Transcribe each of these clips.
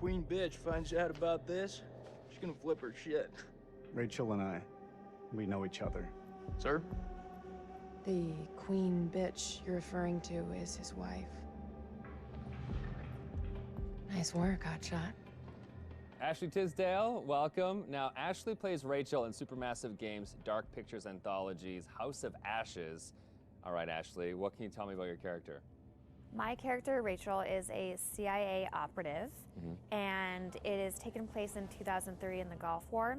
queen bitch finds out about this, she's gonna flip her shit. Rachel and I, we know each other. Sir? The queen bitch you're referring to is his wife. Nice work, hotshot. Ashley Tisdale, welcome. Now, Ashley plays Rachel in Supermassive Games' Dark Pictures Anthology's House of Ashes. All right, Ashley, what can you tell me about your character? My character, Rachel, is a CIA operative, and it is taken place in 2003 in the Gulf War,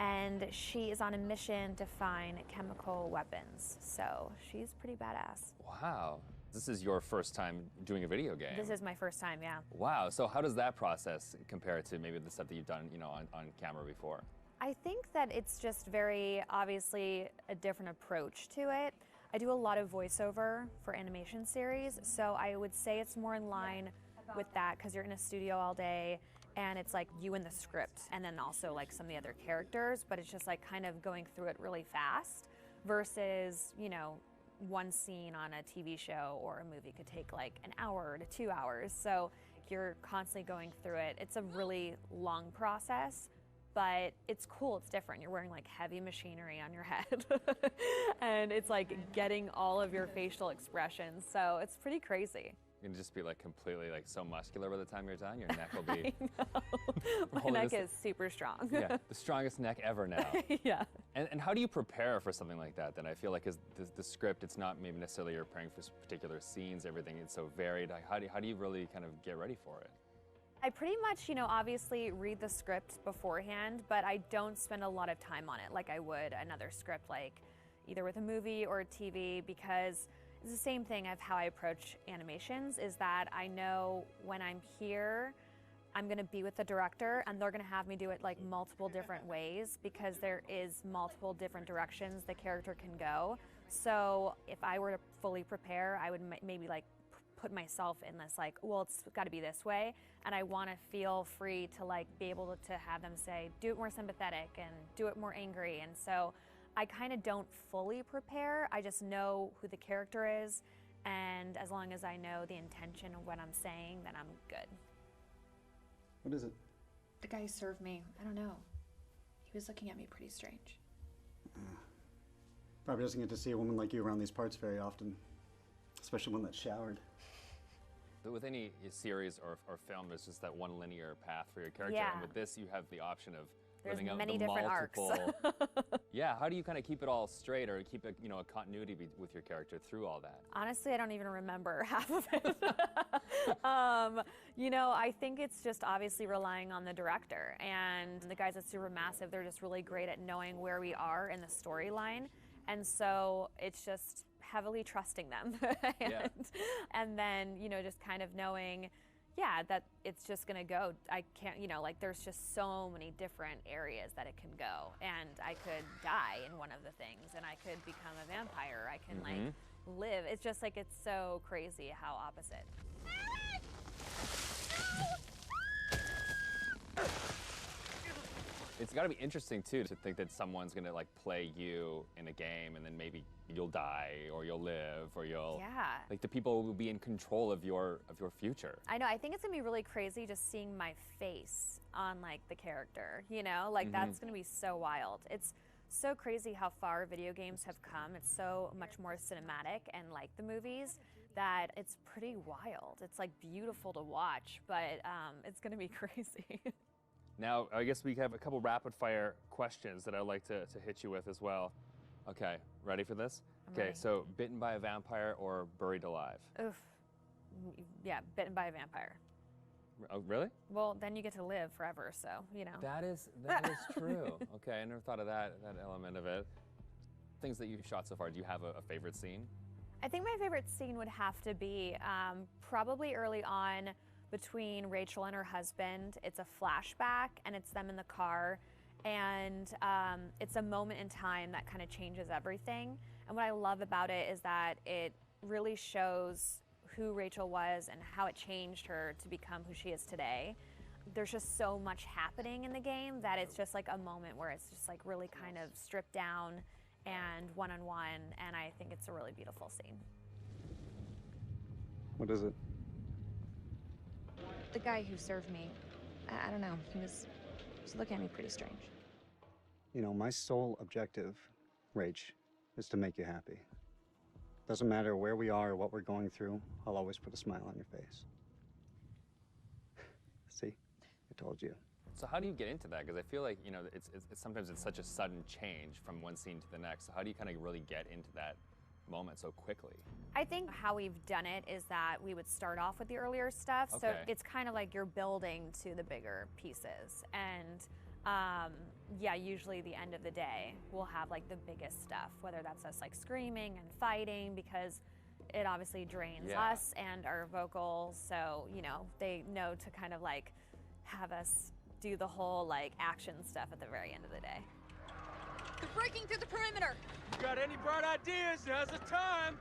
and she is on a mission to find chemical weapons, so she's pretty badass. Wow. This is your first time doing a video game. This is my first time, yeah. Wow, so how does that process compare to maybe the stuff that you've done, on camera before? I think that it's just very obviously a different approach to it. I do a lot of voiceover for animation series, so I would say it's more in line with that because you're in a studio all day and it's like you and the script and then also like some of the other characters, but it's just like kind of going through it really fast versus, one scene on a TV show or a movie could take like an hour to 2 hours. So you're constantly going through it. It's a really long process, but it's cool, it's different. You're wearing like heavy machinery on your head and it's like getting all of your facial expressions. So it's pretty crazy. You can just be like completely like so muscular by the time you're done. Your neck will be. My neck is super strong. Yeah, the strongest neck ever now. Yeah. And how do you prepare for something like that? Then I feel like the script, it's not maybe necessarily you're preparing for particular scenes. Everything is so varied. How do you really kind of get ready for it? I pretty much, obviously read the script beforehand, but I don't spend a lot of time on it like I would another script, like either with a movie or a TV, because it's the same thing of how I approach animations, is that I know when I'm here, I'm gonna be with the director and they're gonna have me do it like multiple different ways because there is multiple different directions the character can go. So if I were to fully prepare, I would maybe like put myself in this like, well, it's gotta be this way. And I wanna feel free to like be able to have them say, do it more sympathetic and do it more angry. And so I kind of don't fully prepare. I just know who the character is, and as long as I know the intention of what I'm saying, then I'm good. What is it? The guy who served me, I don't know. He was looking at me pretty strange. Probably doesn't get to see a woman like you around these parts very often, especially one that's showered. But with any series or film, there's just that one linear path for your character, Yeah. and with this, you have the option of There's living out many the different multiple. arcs. Yeah, how do you kind of keep it all straight or keep a continuity with your character through all that? Honestly, I don't even remember half of it. I think it's just obviously relying on the director, and the guys at Supermassive, they're just really great at knowing where we are in the storyline. And so it's just heavily trusting them. And then, just kind of knowing, that it's just gonna go. I can't, there's just so many different areas that it can go. And I could die in one of the things, and I could become a vampire. I can like live. It's just like, it's so crazy how opposite. It's got to be interesting too to think that someone's gonna like play you in a game, and then maybe you'll die or you'll live or you'll like the people will be in control of your future. I know. I think it's gonna be really crazy just seeing my face on like the character. That's gonna be so wild. It's so crazy how far video games have come. It's so much more cinematic and like the movies that it's pretty wild. It's like beautiful to watch, but it's gonna be crazy. Now, I guess we have a couple rapid fire questions that I'd like to hit you with as well. Okay, ready for this? Ready. So bitten by a vampire or buried alive? Oof. Yeah, bitten by a vampire. Oh, really? Well, then you get to live forever, so, That is true. Okay, I never thought of that element of it. Things that you've shot so far, do you have a favorite scene? I think my favorite scene would have to be probably early on between Rachel and her husband. It's a flashback, and it's them in the car, and it's a moment in time that kind of changes everything. And what I love about it is that it really shows who Rachel was and how it changed her to become who she is today. There's just so much happening in the game that it's just like a moment where it's just like really kind of stripped down and one-on-one, and I think it's a really beautiful scene. What is it? The guy who served me, I don't know. He was looking at me pretty strange. You know, my sole objective, Rach, is to make you happy. Doesn't matter where we are or what we're going through, I'll always put a smile on your face. See? I told you. So how do you get into that? Because I feel like, you know, it's sometimes it's such a sudden change from one scene to the next. So how do you kind of really get into that moment so quickly? I think how we've done it is that we would start off with the earlier stuff. So Okay. it's kind of like you're building to the bigger pieces. And yeah, usually the end of the day, we'll have like the biggest stuff, whether that's us like screaming and fighting, because it obviously drains us and our vocals. So, you know, they know to kind of like have us do the whole like action stuff at the very end of the day. They're breaking through the perimeter. You got any bright ideas? Now's the time.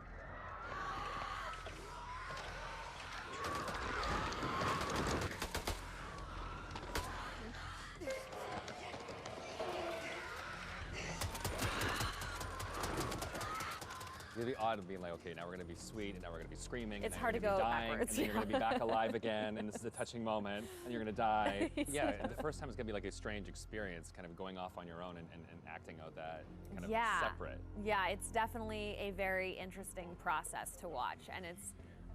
It's really odd of being like, okay, now we're gonna be sweet, and now we're gonna be screaming. It's and hard then to you're gonna go be dying, backwards, and then you're gonna be back alive again, and this is a touching moment, and you're gonna die. Yeah, and the first time it's gonna be like a strange experience, kind of going off on your own and acting out that kind of separate. Yeah, it's definitely a very interesting process to watch, and it's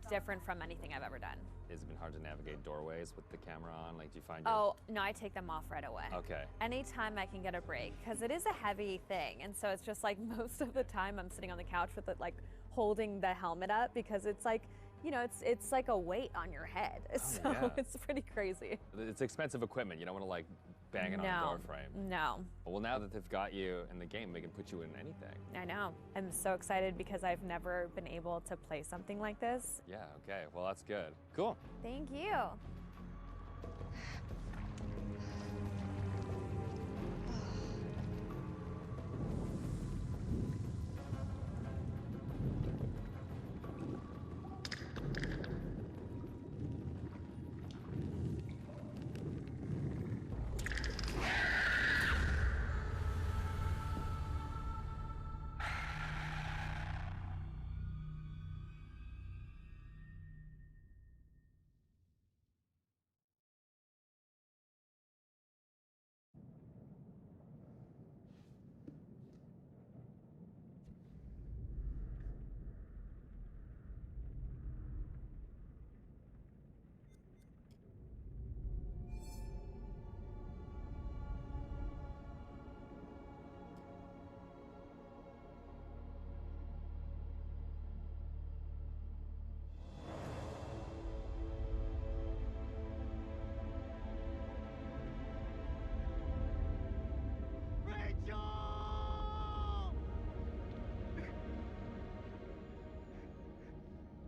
different from anything I've ever done. Has it been hard to navigate doorways with the camera on? Like, do you find your... Oh, no, I take them off right away. Okay. Anytime I can get a break, because it is a heavy thing, and so it's just like most of the time I'm sitting on the couch with it, like holding the helmet up, because it's like, you know, it's like a weight on your head. So yeah. it's pretty crazy. It's expensive equipment. You don't want to like bang it on a door frame. No. Well, now that they've got you in the game, they can put you in anything. I know. I'm so excited because I've never been able to play something like this. Yeah, okay. Well, that's good. Cool. Thank you.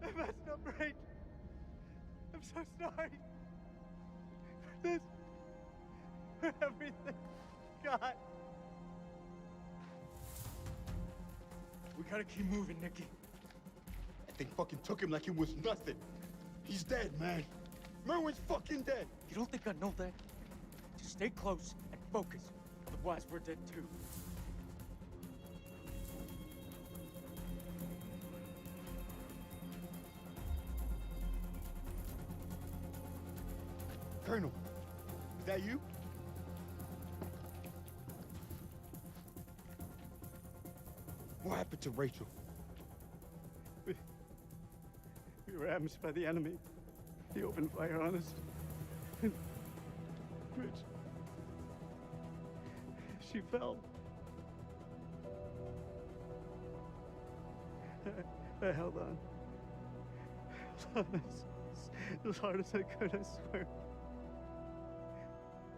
I messed up, Rach. I'm so sorry. For this. For everything. God. We gotta keep moving, Nikki. That thing fucking took him like it was nothing. He's dead, man. Merwin's fucking dead. You don't think I know that? Just stay close and focus. Otherwise, we're dead too. Colonel, is that you? What happened to Rachel? We were ambushed by the enemy. He opened fire on us. And Rich, she fell. I held on. As hard as I could, I swear.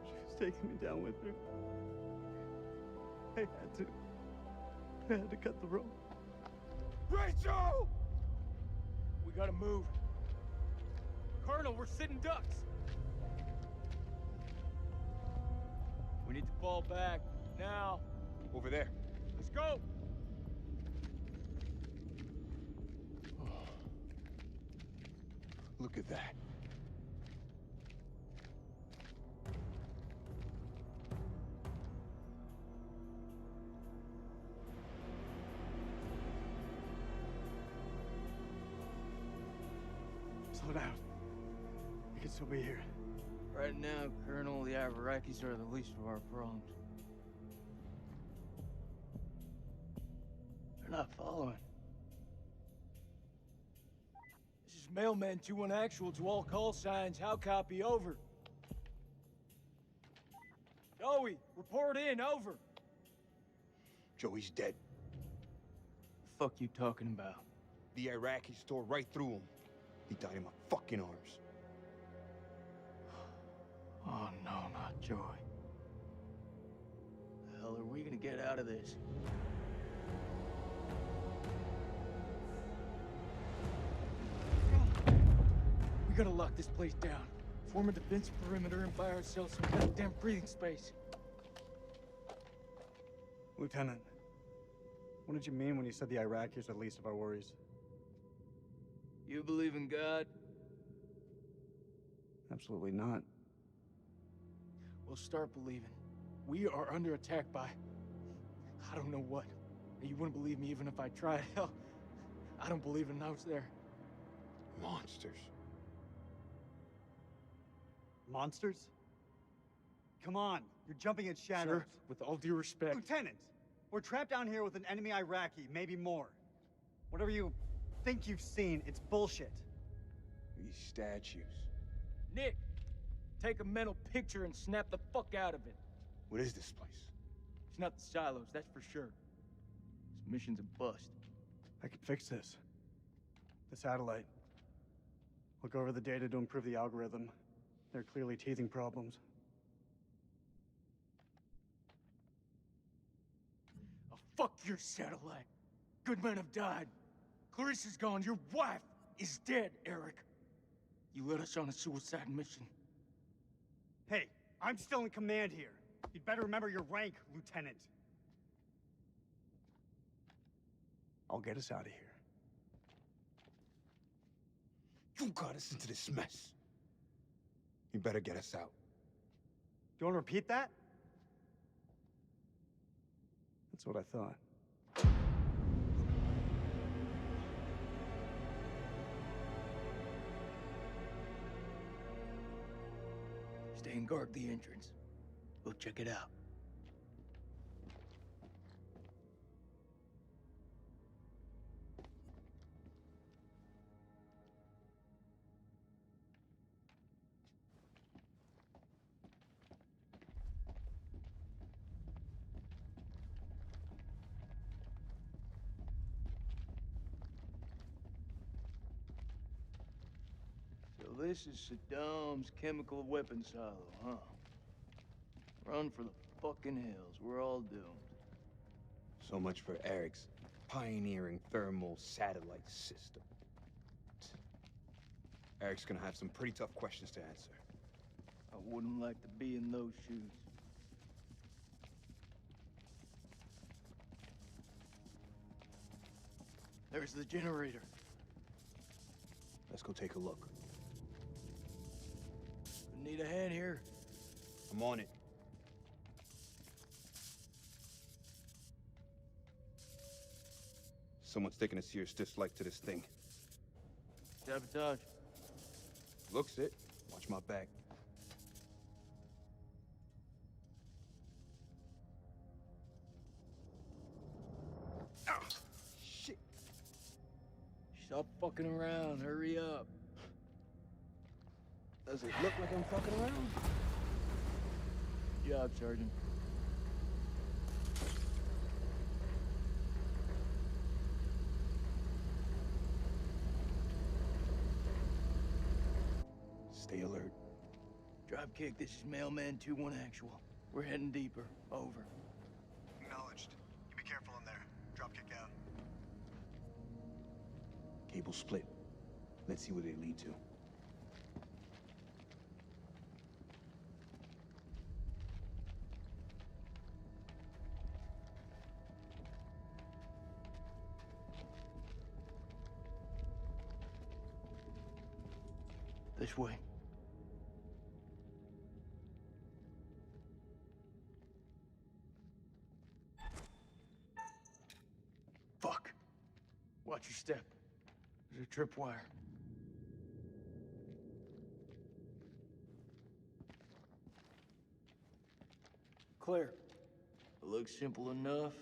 She was taking me down with her. I had to cut the rope. Rachel! We gotta move. Colonel, we're sitting ducks. We need to fall back. Now. Over there. Let's go. Look at that. Slow down. We can still be here. Right now, Colonel, the Iraqis are the least of our problems. They're not following. This is Mailman 2-1 actual to all call signs. How copy? Over. Joey, report in. Over. Joey's dead. The fuck you talking about? The Iraqis tore right through him. He died in my fucking arms. Oh, no, not Joey. The hell are we gonna get out of this? We gotta lock this place down. Form a defensive perimeter and buy ourselves some goddamn breathing space. Lieutenant, what did you mean when you said the Iraqis are the least of our worries? You believe in God? Absolutely not. Well, start believing. We are under attack by... I don't know what. You wouldn't believe me even if I tried. Hell, I don't believe in those there. Monsters. Monsters? Come on, you're jumping at shadows. Sir, with all due respect... Lieutenant, we're trapped down here with an enemy Iraqi, maybe more. Whatever you think you've seen, it's bullshit. These statues. Nick, take a mental picture and snap the fuck out of it. What is this place? It's not the silos, that's for sure. This mission's a bust. I can fix this. The satellite. Look over the data to improve the algorithm. There are clearly teething problems. Oh, fuck your satellite. Good men have died. Clarissa's gone. Your wife is dead, Eric. You led us on a suicide mission. Hey, I'm still in command here. You'd better remember your rank, Lieutenant. I'll get us out of here. You got us into this mess. You better get us out. Do you want to repeat that? That's what I thought. Stay and guard the entrance. We'll check it out. So this is Saddam's chemical weapon silo, huh? Run for the fucking hills. We're all doomed. So much for Eric's pioneering thermal satellite system. Eric's gonna have some pretty tough questions to answer. I wouldn't like to be in those shoes. There's the generator. Let's go take a look. Need a hand here? I'm on it. Someone's taking a serious dislike to this thing. Sabotage. Looks it. Watch my back. Ah, shit. Stop fucking around. Hurry up. Does it look like I'm fucking around? Good job, Sergeant. Stay alert. Dropkick, this is Mailman 2-1 actual. We're heading deeper. Over. Acknowledged. You be careful in there. Dropkick out. Cable split. Let's see where they lead to. This way. Fuck. Watch your step. There's a tripwire. Clear. It looks simple enough.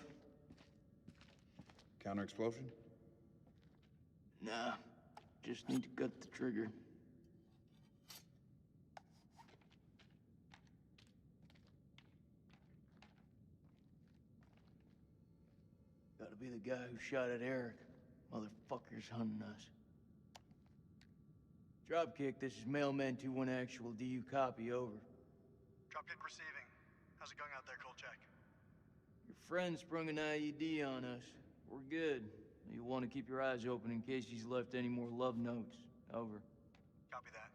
Counter explosion? Nah, just need to cut the trigger. Gotta be the guy who shot at Eric. Motherfucker's hunting us. Dropkick, this is Mailman 2-1 actual. Do you copy? Over. Dropkick receiving. How's it going out there, Kolchak? Your friend sprung an IED on us. We're good. You'll want to keep your eyes open in case he's left any more love notes. Over. Copy that.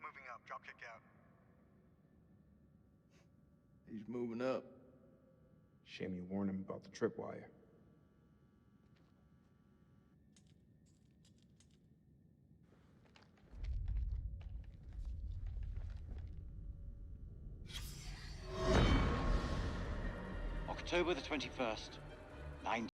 Moving up. Dropkick out. He's moving up. Shame you warned him about the tripwire. October the 21st, 9.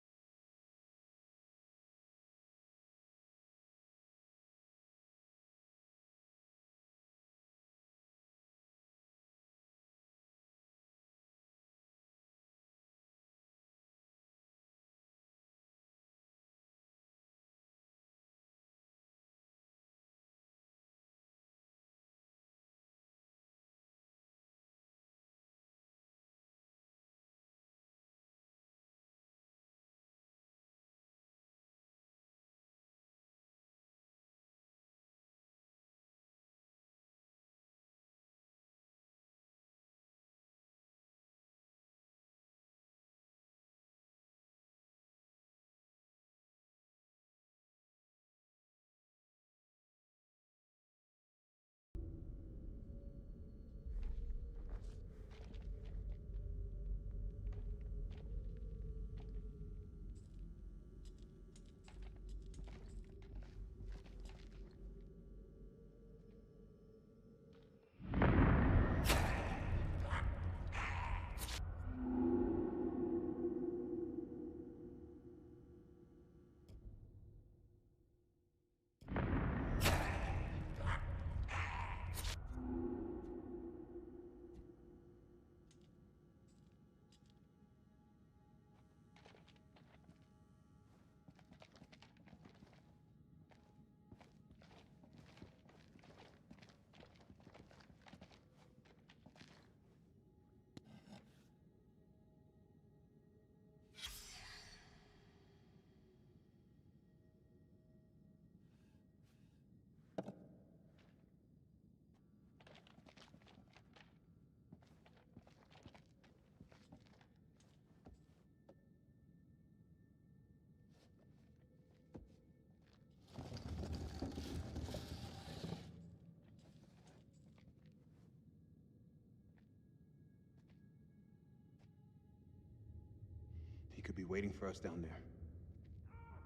He could be waiting for us down there.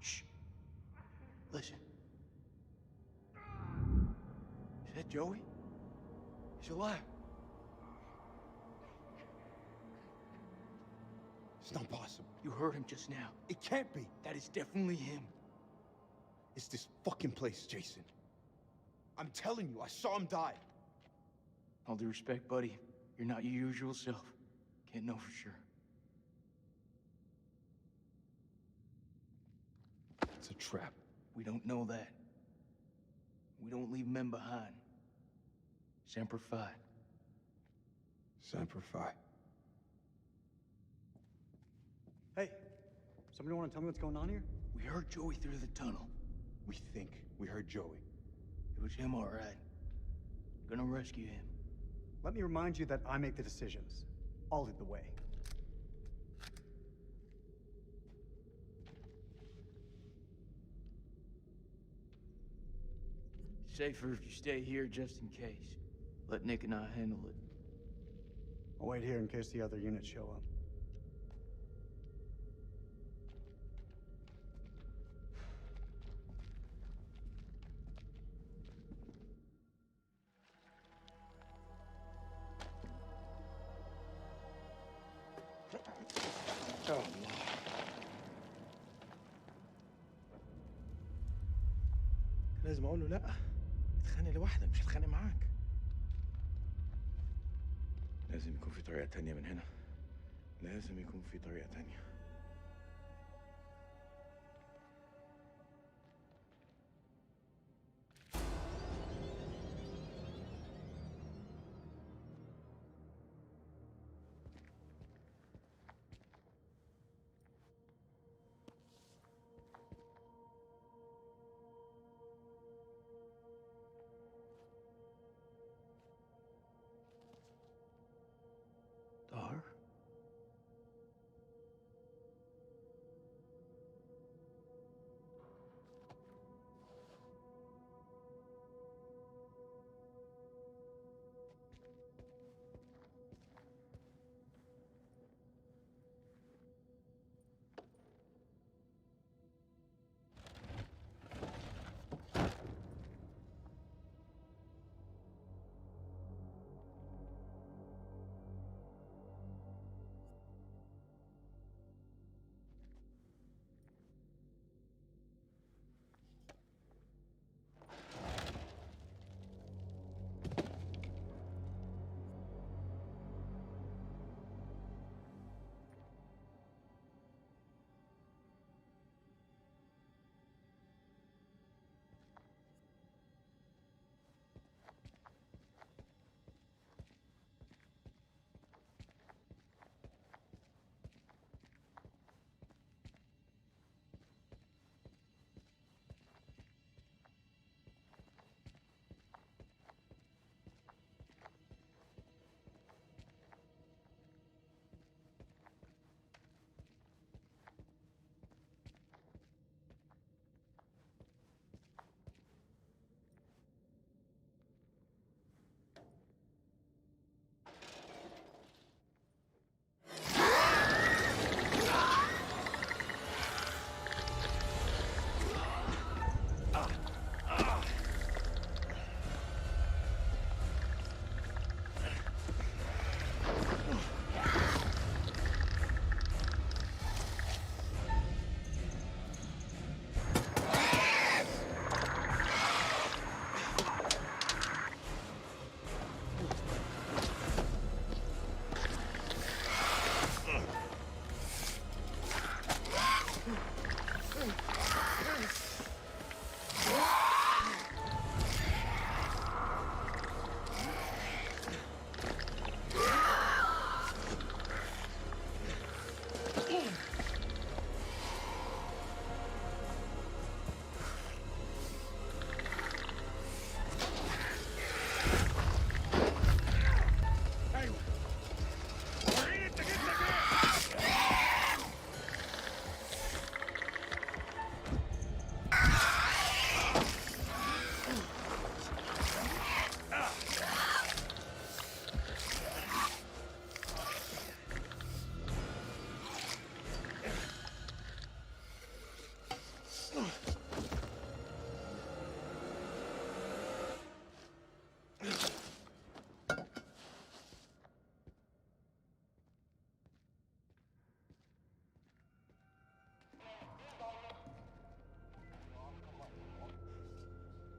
Shh. Listen. Is that Joey? He's alive. It's not possible. You heard him just now. It can't be. That is definitely him. It's this fucking place, Jason. I'm telling you, I saw him die. All due respect, buddy, you're not your usual self. Can't know for sure. It's a trap. We don't know that. We don't leave men behind. Semper Fi. Semper Fi. Hey, somebody want to tell me what's going on here? We heard Joey through the tunnel. We think we heard Joey. It was him, all right. Gonna rescue him. Let me remind you that I make the decisions. I'll lead the way. Safer if you stay here just in case. Let Nick and I handle it. I'll wait here in case the other units show up. لازم اقول له لا. اتخانق لوحدك مش هتخانق معاك. لازم يكون في طريقة تانية من هنا. لازم يكون في طريقة تانية. Dar?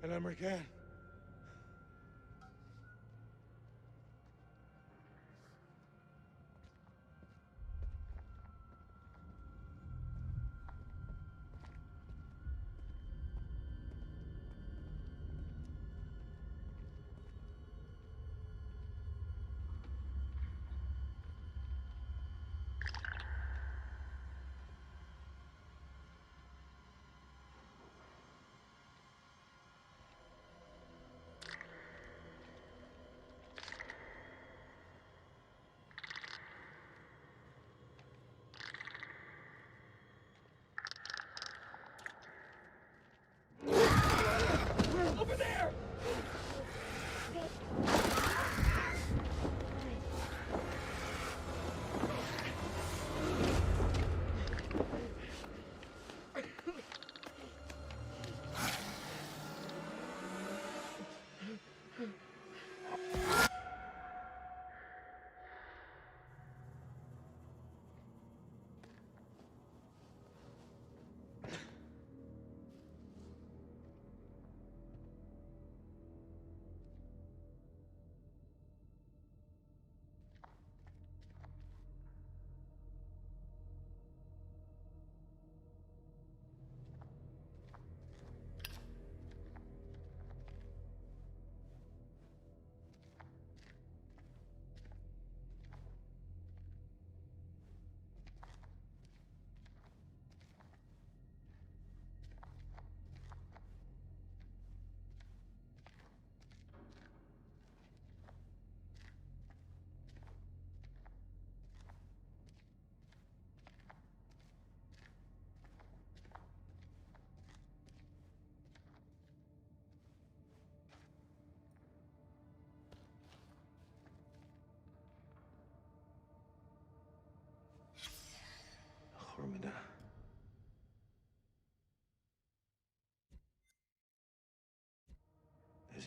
الأمريكان.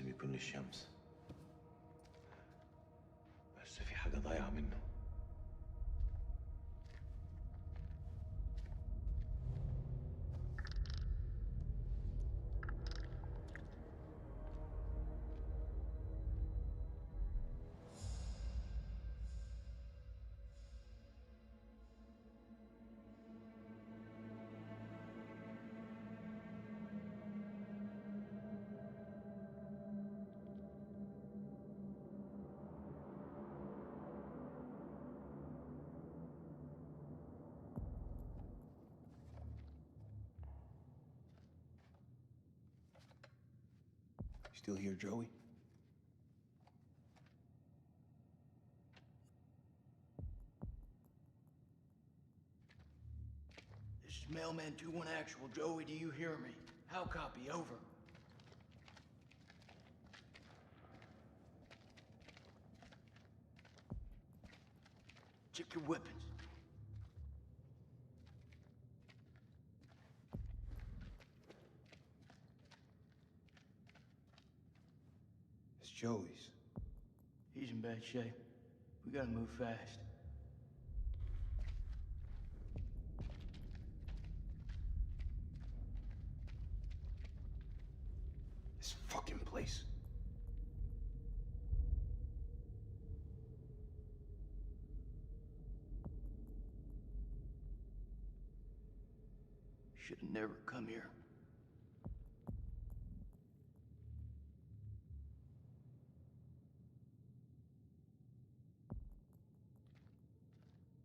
لازم يكون للشمس. بس في حاجة ضايعة منه. Still here, Joey? This is Mailman 2-1 Actual. Joey, do you hear me? How copy? Over. Check your weapons. It's Joey's. He's in bad shape. We gotta move fast. This fucking place. Should've never come here.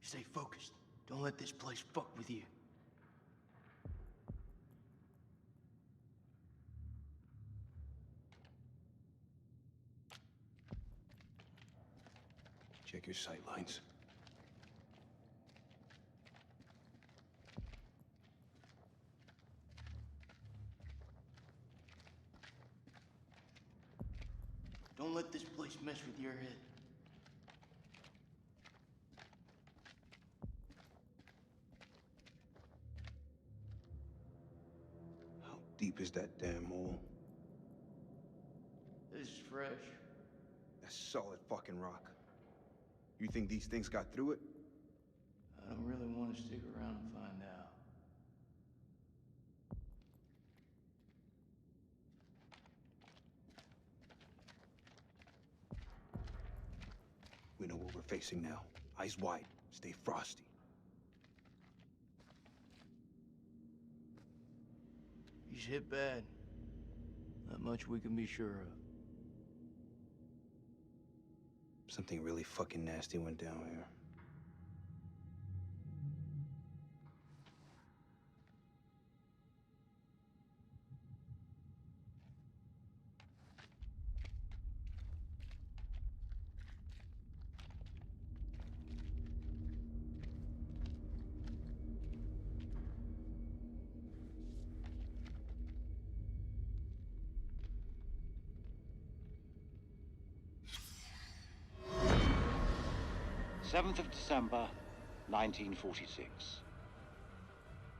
Stay focused. Don't let this place fuck with you. Check your sight lines. Don't let this place mess with your head. How deep is that damn hole? This is fresh. That's solid fucking rock. You think these things got through it? I don't really want to stick around and find out. We know what we're facing now. Eyes wide. Stay frosty. He's hit bad. Not much we can be sure of. Something really fucking nasty went down here. December 1946.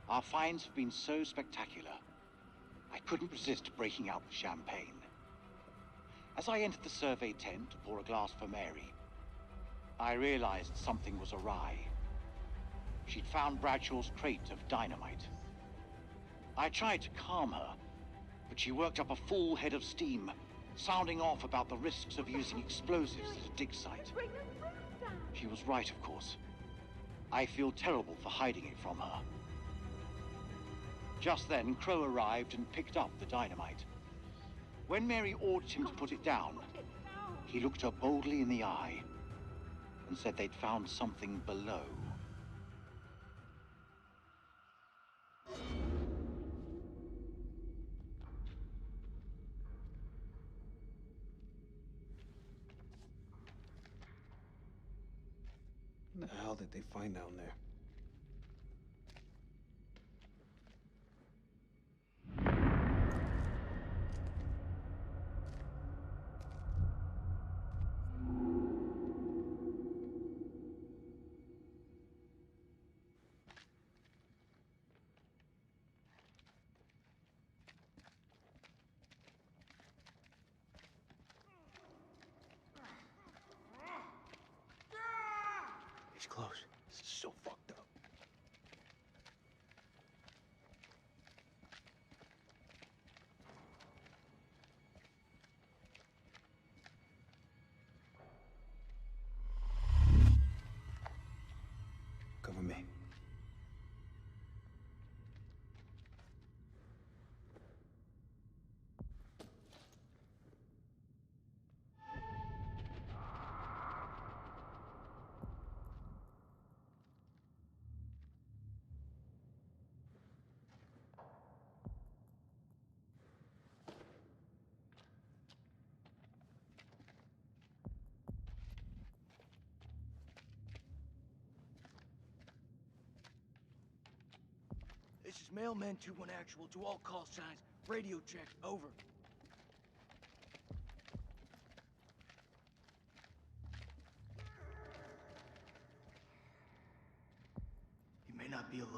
Our finds have been so spectacular, I couldn't resist breaking out the champagne. As I entered the survey tent to pour a glass for Mary, I realized something was awry. She'd found Bradshaw's crate of dynamite. I tried to calm her, but she worked up a full head of steam, sounding off about the risks of using explosives at a dig site. She was right, of course. I feel terrible for hiding it from her. Just then, Crow arrived and picked up the dynamite. When Mary ordered him to put it down, he looked her boldly in the eye and said they'd found something below. What the hell did they find down there? close. This is so fucked up. Cover me. This is Mailman 2-1 actual to all call signs. Radio check, over. You may not be alone.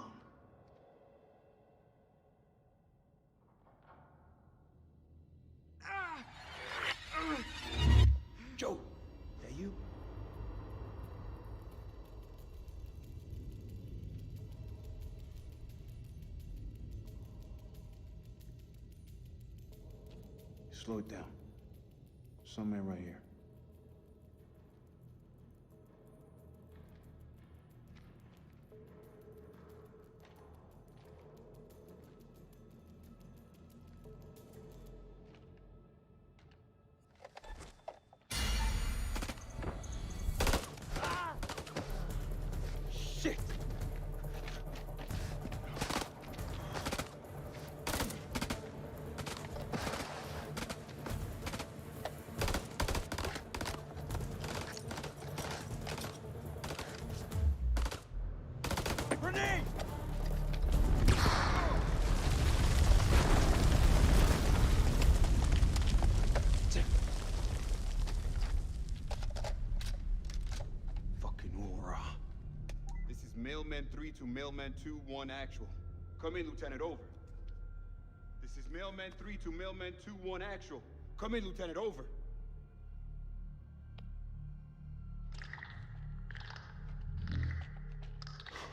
Joe, that you? Slow it down. Some man right here. Shit! Grenade! Fucking hoorah. This is Mailman 3 to Mailman 2-1 actual. Come in, Lieutenant, over. This is Mailman 3 to Mailman 2-1 actual. Come in, Lieutenant, over.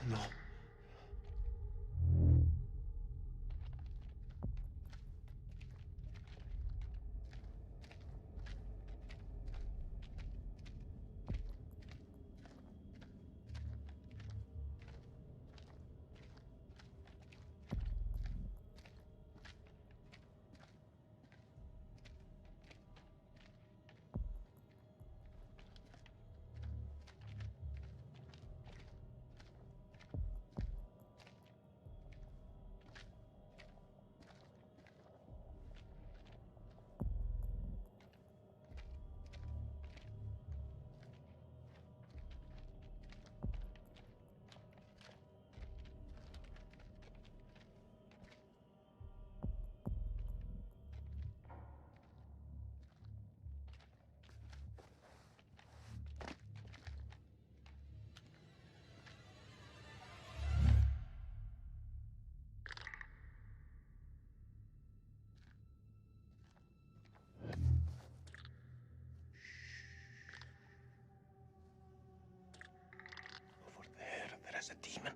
No. Over there is a demon.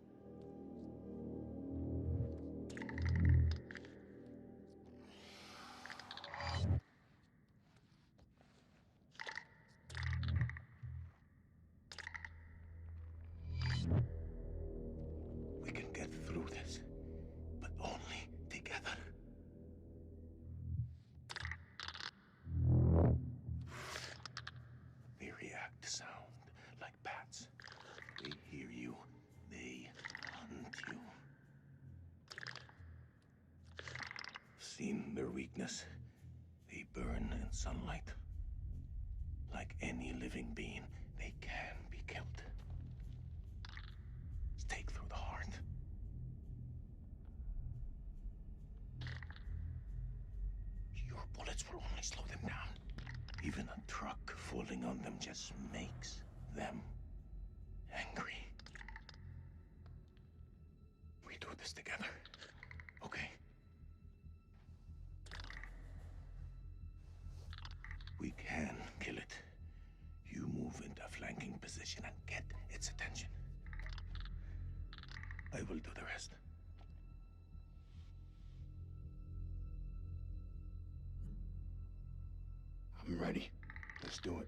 We can get through this, but only together. They react to sound like bats. They hear you, they hunt you. Seen their weakness. They burn in sunlight. Like any living being, they can be killed. Stake through the heart. Your bullets will only slow them down. Even a truck falling on them just makes them angry. We do this together, okay? We can kill it. You move into a flanking position and get its attention. I will do the rest. I'm ready. Let's do it.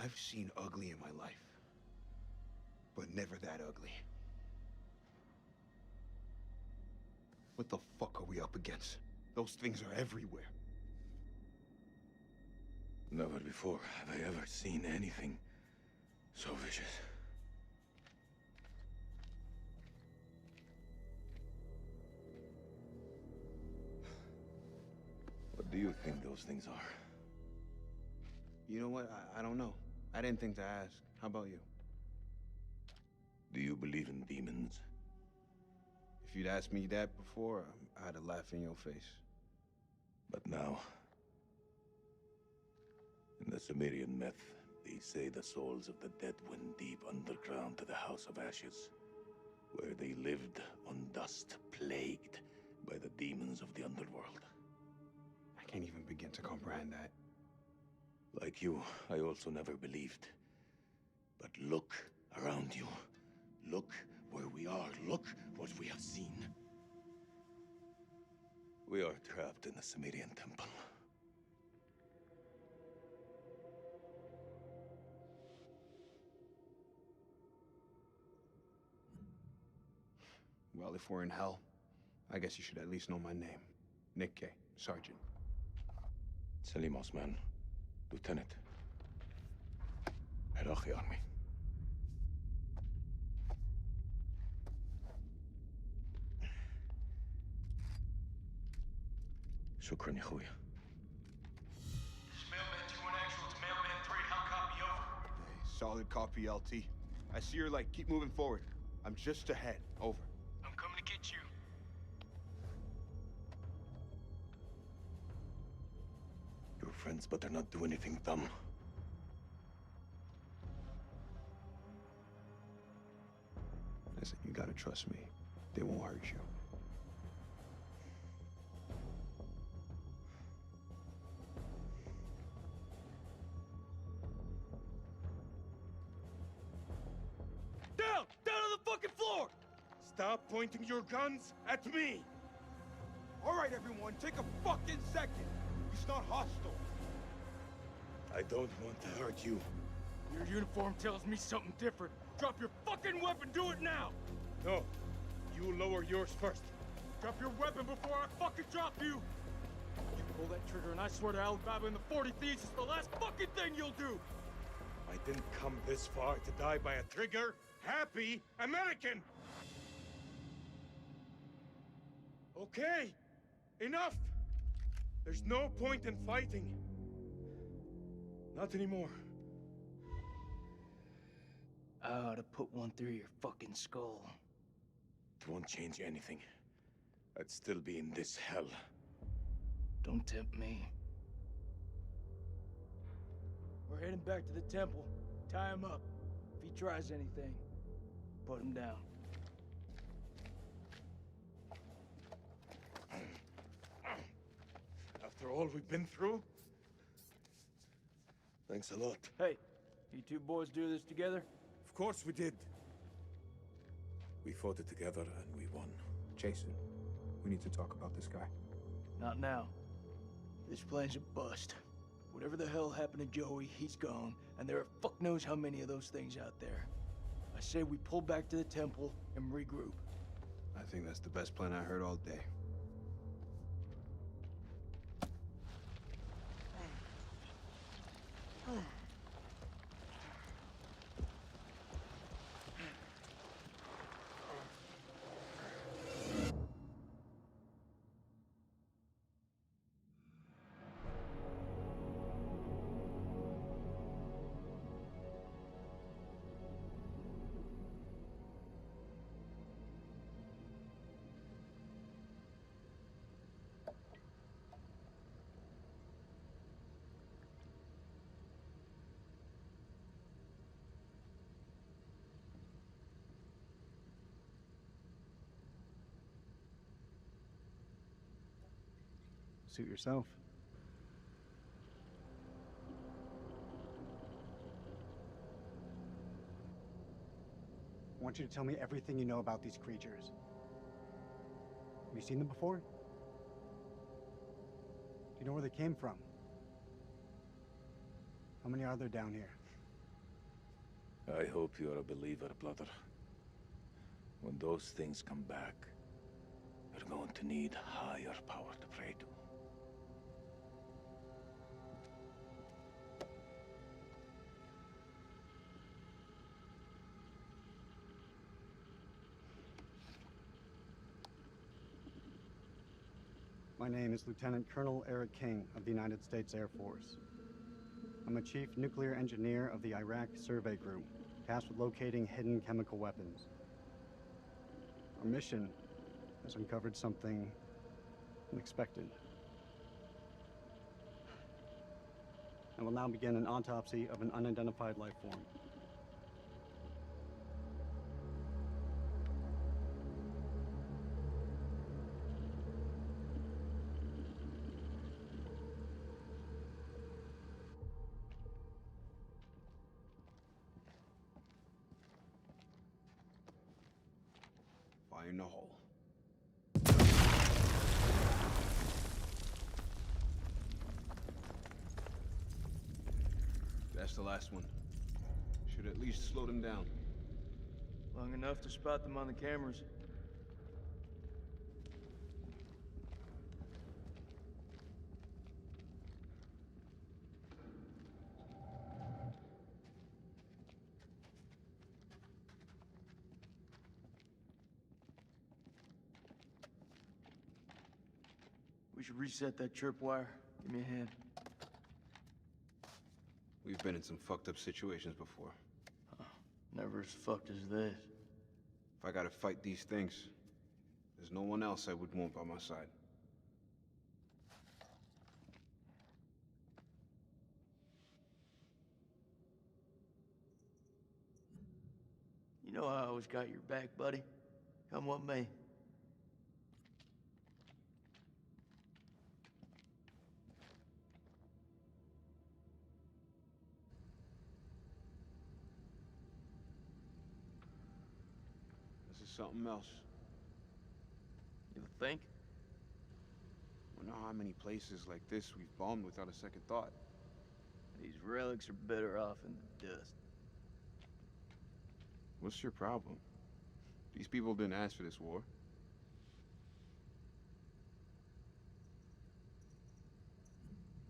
I've seen ugly in my life, but never that ugly. What the fuck are we up against? Those things are everywhere. Never before have I ever seen anything so vicious. What do you think those things are? You know what? I don't know. I didn't think to ask. How about you? Do you believe in demons? If you'd asked me that before, I'd have laughed in your face. But now, in the Sumerian myth, they say the souls of the dead went deep underground to the House of Ashes, where they lived on dust, plagued by the demons of the underworld. I can't even begin to comprehend that. Like you, I also never believed. But look around you. Look where we are. Look what we have seen. We are trapped in the Sumerian temple. Well, if we're in hell, I guess you should at least know my name. Nick K, Sergeant. Selim Osman, Lieutenant. Iraqi Army. شكرا يا اخويا. This is Mailman 2-1 actual to Mailman 3. How copy over? Hey, solid copy, LT. I see your light. Keep moving forward. I'm just ahead. Over. I'm coming to get you. Your friends better not do anything dumb. Listen, you gotta trust me. They won't hurt you. Down! Down on the fucking floor! Stop pointing your guns at me! All right, everyone, take a fucking second. He's not hostile. I don't want to hurt you. Your uniform tells me something different. Drop your fucking weapon, do it now! No. You You lower yours first. Drop your weapon before I fucking drop you! You pull that trigger and I swear to Alibaba and the 40 Thieves, it's the last fucking thing you'll do! I didn't come this far to die by a trigger-happy American! Okay, enough! There's no point in fighting. Not anymore. I ought to put one through your fucking skull. It won't change anything. I'd still be in this hell. Don't tempt me. We're heading back to the temple. Tie him up. If he tries anything, put him down. After all we've been through? Thanks a lot. Hey, you two boys do this together? Of course we did. We fought it together and we won. Jason, we need to talk about this guy. Not now. This plan's a bust. Whatever the hell happened to Joey, he's gone, and there are fuck knows how many of those things out there. I say we pull back to the temple and regroup. I think that's the best plan I heard all day. Suit yourself. I want you to tell me everything you know about these creatures. Have you seen them before? Do you know where they came from? How many are there down here? I hope you're a believer, brother. When those things come back, you're going to need higher power to pray to. My name is Lieutenant Colonel Eric King of the United States Air Force. I'm a chief nuclear engineer of the Iraq Survey Group, tasked with locating hidden chemical weapons. Our mission has uncovered something unexpected. And will now begin an autopsy of an unidentified life form. Fire in the hole. That's the last one. Should at least slow them down. Long enough to spot them on the cameras. We should reset that tripwire. Give me a hand. We've been in some fucked up situations before. Never as fucked as this. If I gotta fight these things, there's no one else I would want by my side. You know I always got your back, buddy. Come what may. This is something else. You think? I know how many places like this we've bombed without a second thought. These relics are better off in the dust. What's your problem? These people didn't ask for this war.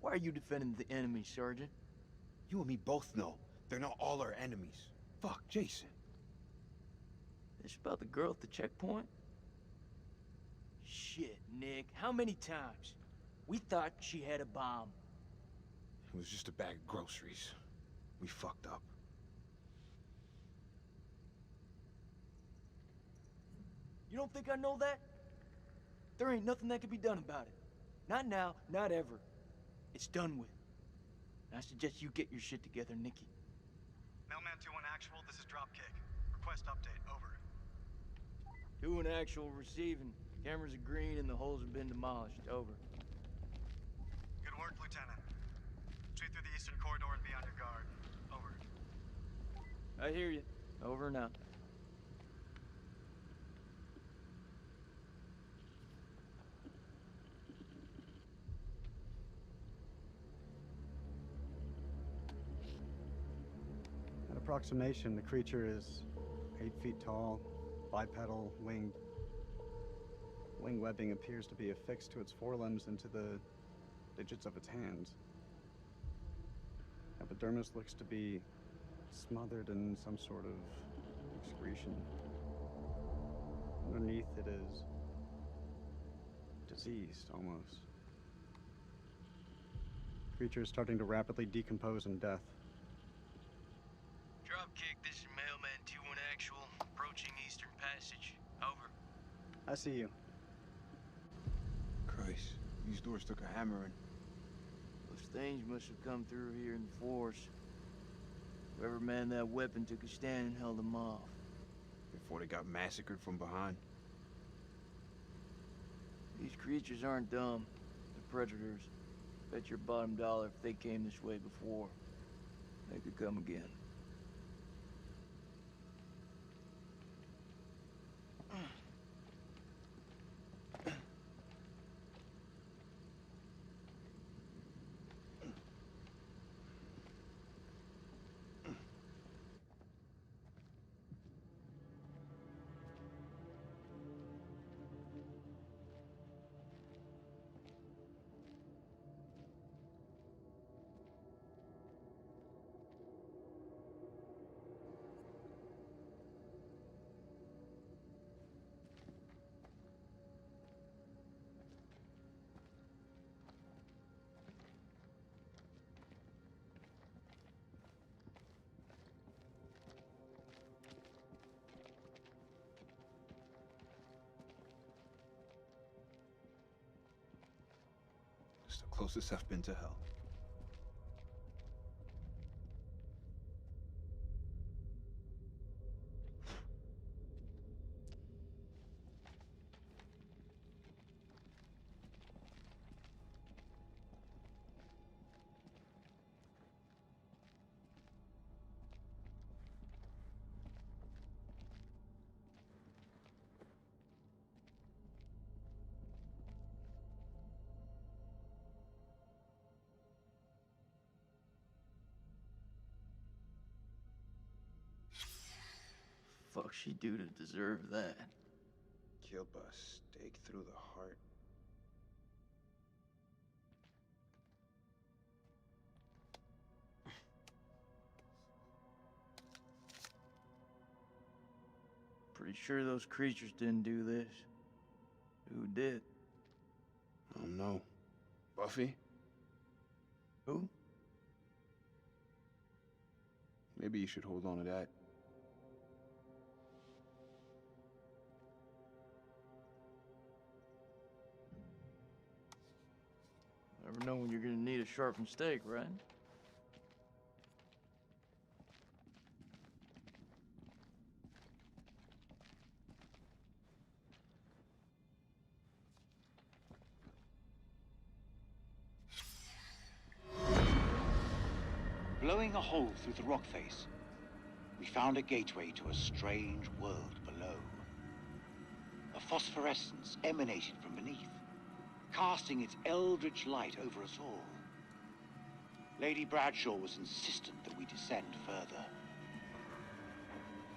Why are you defending the enemy, Sergeant? You and me both know they're not all our enemies. Fuck, Jason. This about the girl at the checkpoint? Shit, Nick. How many times? We thought she had a bomb. It was just a bag of groceries. We fucked up. You don't think I know that? There ain't nothing that can be done about it. Not now, not ever. It's done with. And I suggest you get your shit together, Nikki. Mailman 2-1 actual, this is Dropkick. Request update, over. 2-1 actual receiving. Cameras are green and the holes have been demolished. Over. Good work, Lieutenant. Retreat through the eastern corridor and be on your guard. Over. I hear you. Over and out. At approximation, the creature is 8 feet tall, bipedal, winged. Wing webbing appears to be affixed to its forelimbs into the digits of its hands. Epidermis looks to be smothered in some sort of excretion. Underneath it is diseased, almost. Creature is starting to rapidly decompose in death. Dropkick, this is Mailman 2-1 actual, approaching Eastern Passage. Over. I see you. Christ, these doors took a hammering. Those things must have come through here in force. Whoever manned that weapon took a stand and held them off. Before they got massacred from behind. These creatures aren't dumb. They're predators. Bet your bottom dollar if they came this way before, they could come again. It's the closest I've been to hell. Fuck she do to deserve that? Killed by a stake through the heart. Pretty sure those creatures didn't do this. Who did? I don't know. Buffy? Who? Maybe you should hold on to that. Never know when you're gonna need a sharpened stake, right? Blowing a hole through the rock face, we found a gateway to a strange world below. A phosphorescence emanated from beneath, casting its eldritch light over us all. Lady Bradshaw was insistent that we descend further.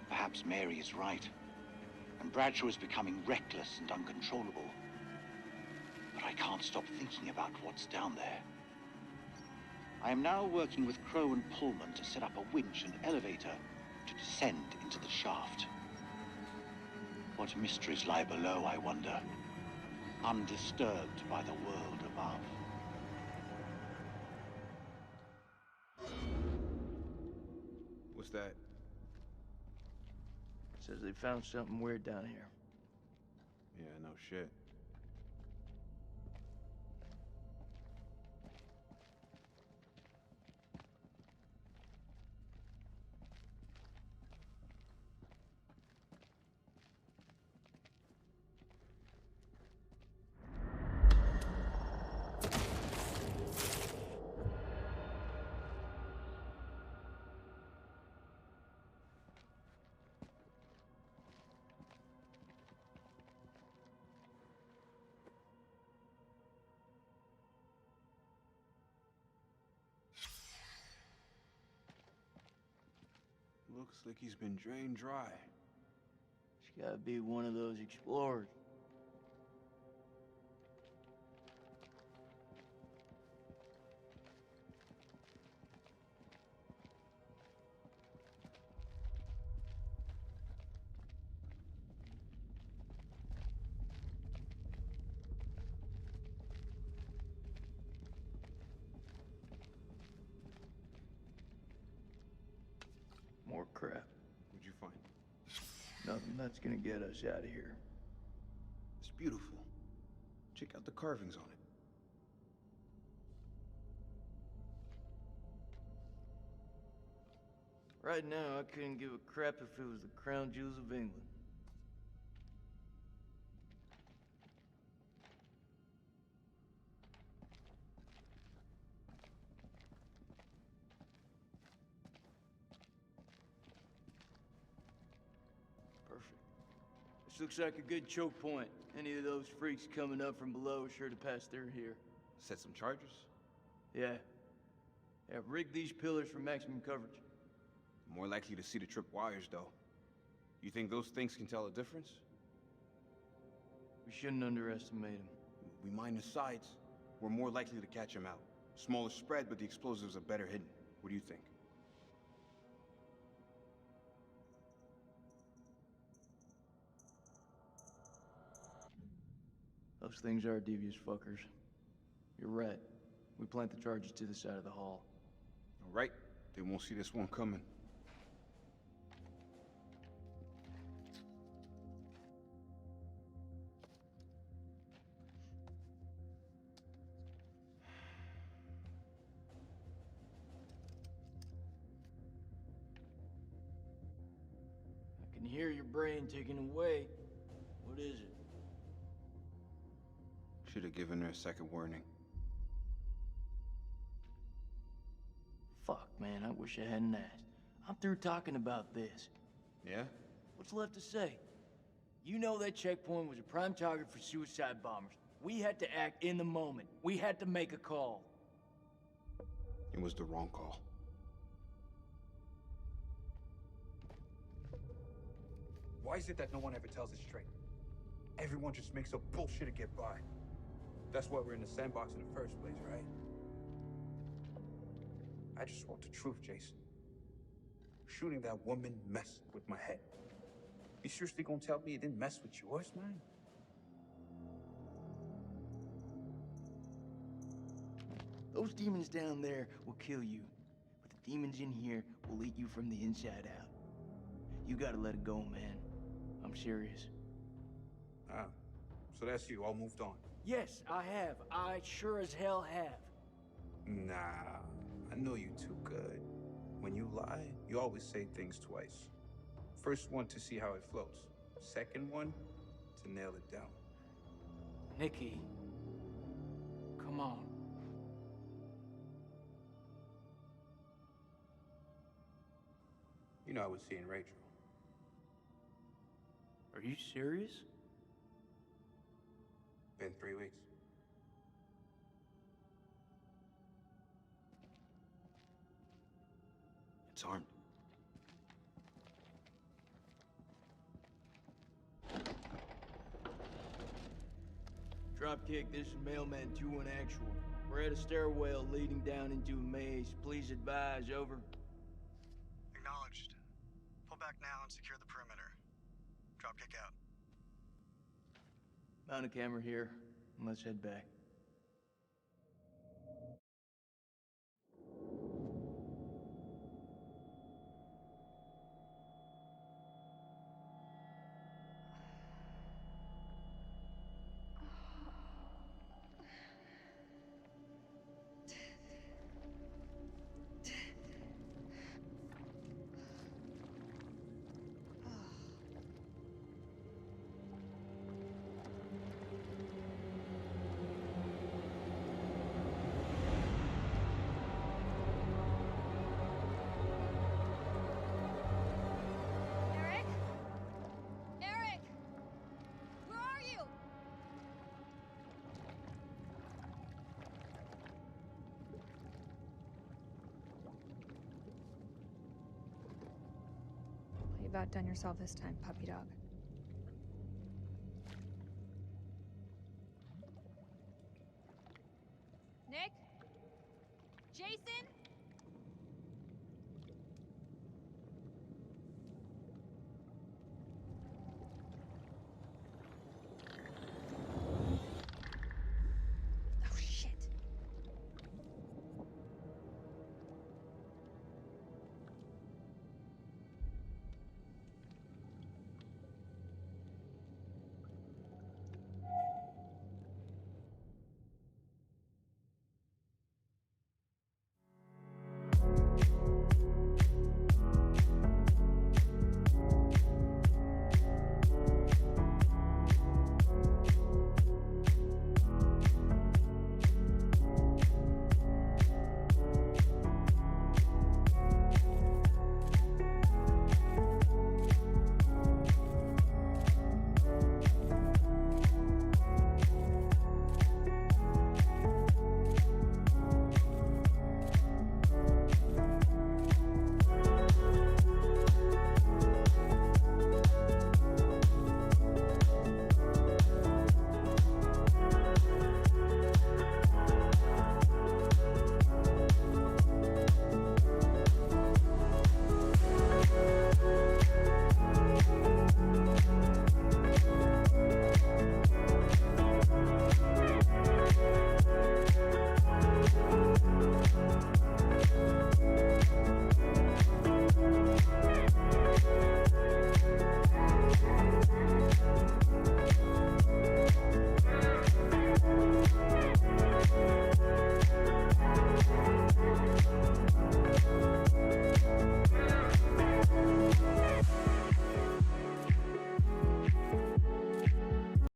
Perhaps Mary is right, and Bradshaw is becoming reckless and uncontrollable. But I can't stop thinking about what's down there. I am now working with Crow and Pullman to set up a winch and elevator to descend into the shaft. What mysteries lie below, I wonder, undisturbed by the world above. What's that? Says they found something weird down here. Yeah, no shit. Looks like he's been drained dry. It's gotta be one of those explorers. More crap. What'd you find? Nothing that's gonna get us out of here. It's beautiful. Check out the carvings on it. Right now, I couldn't give a crap if it was the crown jewels of England. Perfect. This looks like a good choke point. Any of those freaks coming up from below are sure to pass through here. Set some charges? Yeah. Yeah, rig these pillars for maximum coverage. More likely to see the trip wires, though. You think those things can tell a difference? We shouldn't underestimate them. We mine the sides. We're more likely to catch them out. Smaller spread, but the explosives are better hidden. What do you think? Those things are devious fuckers. You're right. We plant the charges to the side of the hall. All right. They won't see this one coming. I can hear your brain ticking away. What is it? Should have given her a second warning. Fuck, man, I wish I hadn't asked. I'm through talking about this. Yeah? What's left to say? You know that checkpoint was a prime target for suicide bombers. We had to act in the moment. We had to make a call. It was the wrong call. Why is it that no one ever tells it straight? Everyone just makes up bullshit to get by. That's why we're in the sandbox in the first place, right? I just want the truth, Jason. Shooting that woman messed with my head. You seriously gonna tell me it didn't mess with yours, man? Those demons down there will kill you, but the demons in here will eat you from the inside out. You gotta let it go, man. I'm serious. Ah, so that's you, all moved on. Yes, I have. I sure as hell have. Nah, I know you too good. When you lie, you always say things twice. First one to see how it floats. Second one, to nail it down. Nikki, come on. You know I was seeing Rachel. Are you serious? Been 3 weeks. It's armed. Dropkick, this is Mailman 2-1 Actual. We're at a stairwell leading down into a maze. Please advise, over. Acknowledged. Pull back now and secure the perimeter. Dropkick out. Mount a camera here, and let's head back. Eric? Eric! Where are you? Well, you about done yourself this time, puppy dog. Nick? Jason?